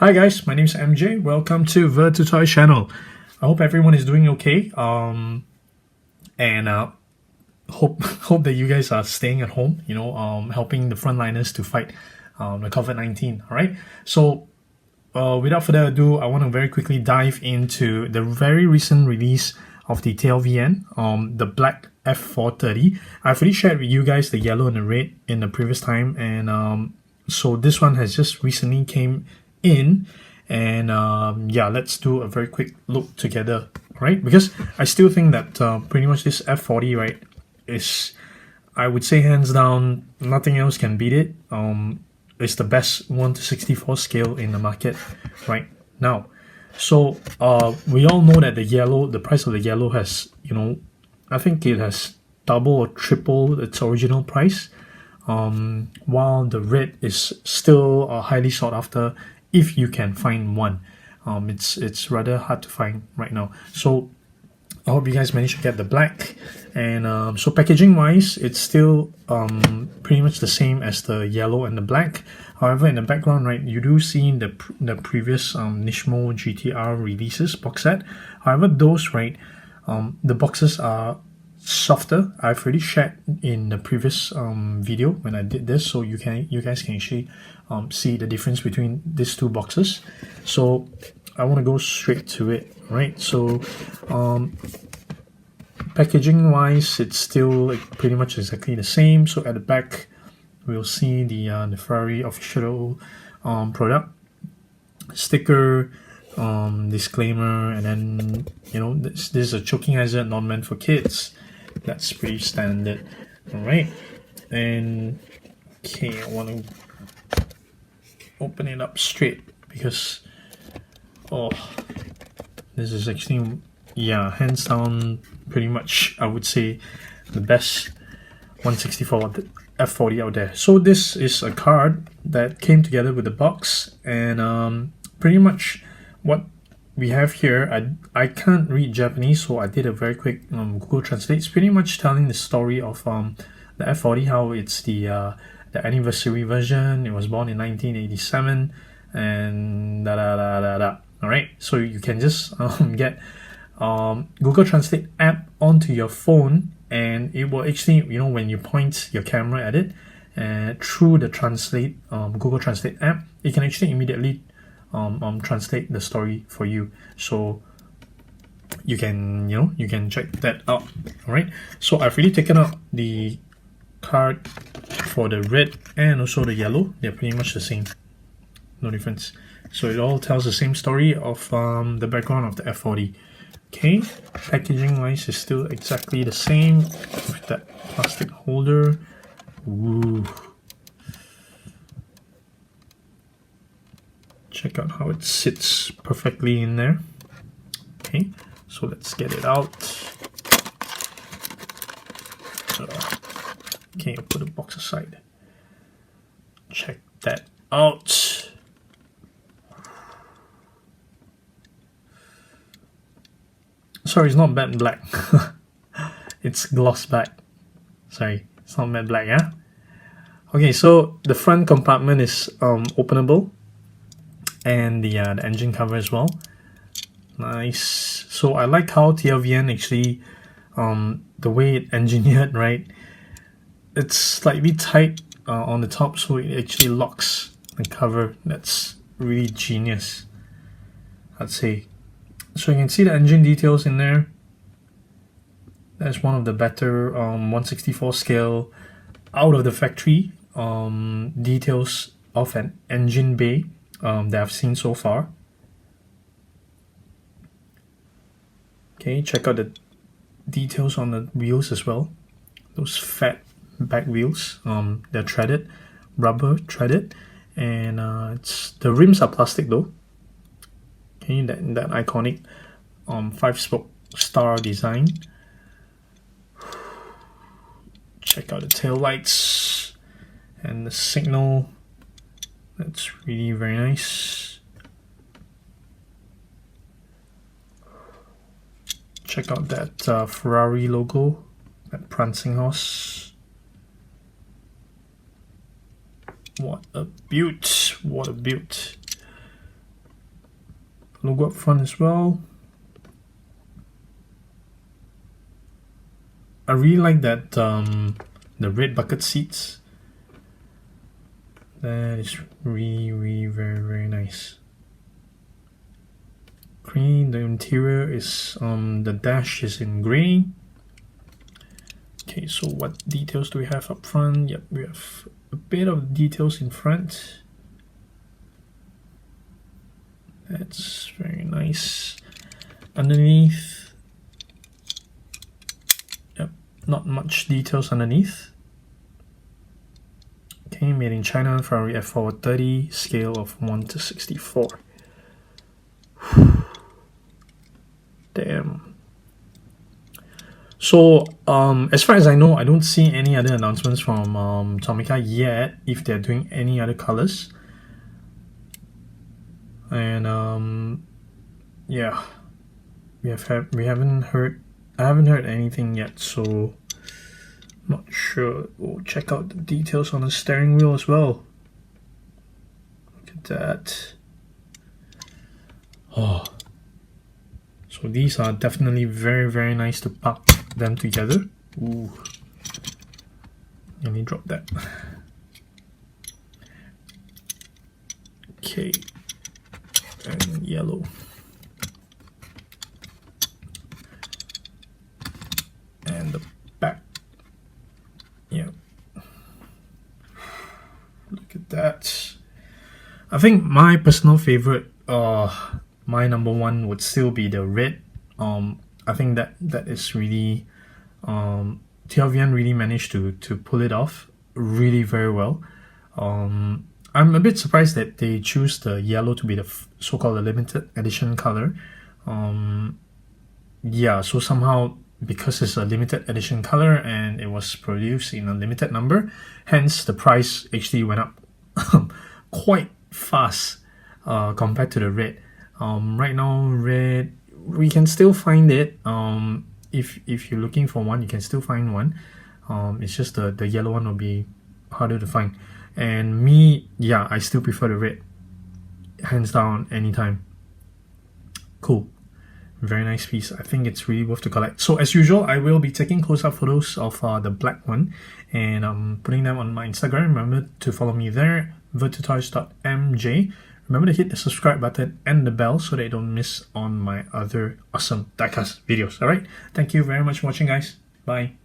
Hi guys, my name is MJ. Welcome to the Tutorial channel. I hope everyone is doing okay. And hope that you guys are staying at home. Helping the frontliners to fight the COVID-19. All right. So without further ado, I want to very quickly dive into the very recent release of the TLVN, the black F430. I've already shared with you guys the yellow and the red in the previous time, and so this one has just recently came in, and yeah, let's do a very quick look together, right? Because I still think that pretty much this F40, right, is, I would say hands down, nothing else can beat it. It's the best 1:64 scale in the market right now. So we all know that the price of the yellow has, I think it has double or triple its original price, while the red is still highly sought after if you can find one. It's rather hard to find right now. So I hope you guys managed to get the black. And so packaging wise, it's still pretty much the same as the yellow and the black. However, in the background, right, you do see the previous Nishmo GTR releases box set. However, those, right, the boxes are softer. I've already shared in the previous video when I did this, so you guys can actually see the difference between these two boxes. So I want to go straight to it, right? So packaging wise, it's still pretty much exactly the same. So at the back, we'll see the Ferrari official product sticker, disclaimer, and then this is a choking hazard not meant for kids. That's pretty standard. All right, and okay, I want to open it up straight because this is actually, yeah, hands down, pretty much I would say the best 164 F40 out there. So this is a card that came together with the box, and pretty much what we have here, I can't read Japanese, so I did a very quick Google Translate. It's pretty much telling the story of the F40, how it's the anniversary version. It was born in 1987, and all right, so you can just get Google Translate app onto your phone, and it will actually, when you point your camera at it through the Translate Google Translate app, it can actually immediately translate the story for you. So you can check that out. All right, so I've really taken out the card for the red and also the yellow. They're pretty much the same, no difference. So it all tells the same story of the background of the F40. Okay, packaging wise is still exactly the same with that plastic holder. Ooh. Check out how it sits perfectly in there. Okay, so let's get it out. Okay, I'll put the box aside. Check that out. Sorry, it's not matte black. It's gloss black. Sorry, it's not matte black, yeah? Okay, so the front compartment is openable, and the engine cover as well. Nice. So I like how TLVN actually, the way it engineered, right? It's slightly tight on the top, so it actually locks the cover. That's really genius, I'd say. So you can see the engine details in there. That's one of the better 1/64 scale out of the factory details of an engine bay that I've seen so far. Okay, check out the details on the wheels as well. Those fat back wheels, they're threaded, rubber threaded, and the rims are plastic though. Okay, that iconic 5-spoke star design. Check out the tail lights and the signal. That's really very nice. Check out that Ferrari logo, that prancing horse. What a beaut! What a beaut! logo up front as well. I really like that the red bucket seats. That is really very nice. Green. The interior is the dash is in gray. Okay, so what details do we have up front? Yep, we have a bit of details in front. That's very nice. Underneath, yep, not much details underneath. Okay, made in China, Ferrari F40, scale of 1 to 64. Damn. So, as far as I know, I don't see any other announcements from Tomica yet, if they're doing any other colors. And yeah, I haven't heard anything yet, so not sure. We'll check out the details on the steering wheel as well. Look at that. Oh, so these are definitely very nice to park them together. Ooh, let me drop that. Okay, and yellow. And the back. Yeah. Look at that. I think my personal favorite, my number one would still be the red. I think that is really, TLVN really managed to pull it off really very well. I'm a bit surprised that they choose the yellow to be the so-called limited edition color. Yeah, so somehow, because it's a limited edition color and it was produced in a limited number, hence the price actually went up quite fast compared to the red. Right now, red, we can still find it. If you're looking for one, you can still find one. It's just the yellow one will be harder to find. And me, yeah, I still prefer the red, hands down, anytime. Cool. Very nice piece. I think it's really worth to collect. So as usual, I will be taking close-up photos of the black one and putting them on my Instagram. Remember to follow me there, vertutoys.mj. Remember to hit the subscribe button and the bell so that you don't miss on my other awesome diecast videos. Alright, thank you very much for watching, guys. Bye.